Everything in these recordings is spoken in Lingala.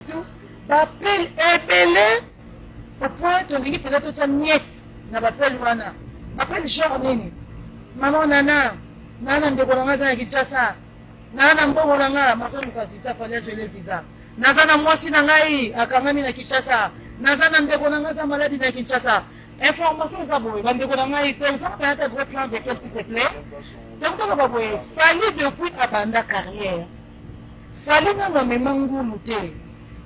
Bapel épelé au point que l'équipe peut-être tout niet na bapel wana. Bapel genre nini. Maman nana ndeko nanga za Kinshasa. Nana mbongo nanga masomo visa fallait jouer le visa. Nazana mwasi na ngai akangami na Kinshasa. Nazana ndeko nanga za maladie na Kinshasa. Information za boye bandeko na ngai te ça peut être gros plan de quel s'il te plaît. Donc on va boye fallait depuis abanda carrière. Fallait na memangulu te.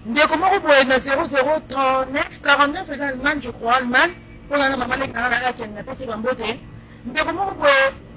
Ndeko moko boye na 0039 49 faisant Allemagne je crois Allemagne pour la maman les canala la tienne pas c'est bambote. Ndeko moko boye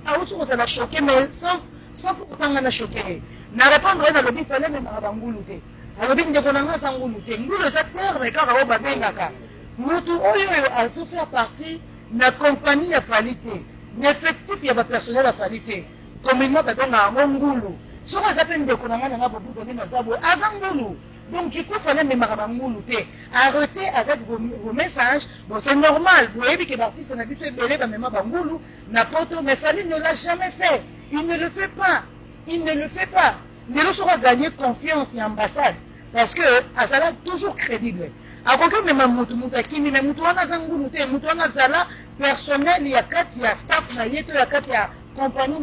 a outu ko ça la choquer mais sans pourtant na choquer. Na répondre na lobi fallait même na bangulu te. Alors ndeko na nga sangulu te. Ngulu za terre mais kaka o babengaka. Mutu oyo a souffert partie na compagnie ya qualité. L'effectif ya ba personnel à qualité. Communément babenga ngulu. Soka za pe ndeko na nga na bobu donner na zabo azangulu. Donc du coup, il fallait me marabangoulouter. Arrêtez avec vos messages. Bon, c'est normal. Vous voyez que l'artiste n'a pu se mêler dans mes mabangoulou, n'importe, mais Fali ne l'a jamais fait. Il ne le fait pas. Il ne le fait pas. Les gens sauront gagner confiance et ambassade. Parce que, Azala toujours crédible. Avant que même Moutou Kimi, mais Moutou Anazangoulouté, Moutou Anazala, personnel, il y a 4, il y a staff, il y a 4, il y a compagnie,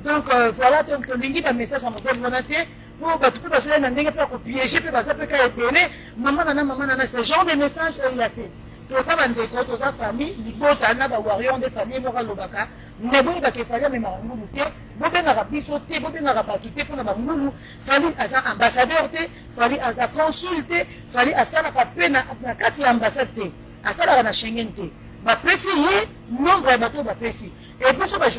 donc voilà, donc un message à mon volonté. Pour que tu peux passer un ndenge pas piéger peut passer peut qu'elle maman nana ce genre de message il y a tout ça va ndeko tout ça famille libota na ba warrior de famille mo kalobaka nebo ba ke fallait même ngulu te bo benga biso te bo benga batu te pour na ba ngulu fallait asa ambassadeur te fallait asa consulter fallait asa la papena na kati ambassade te asa la na Schengen te ba pesi nombre ya bato ba pesi et pour ça ba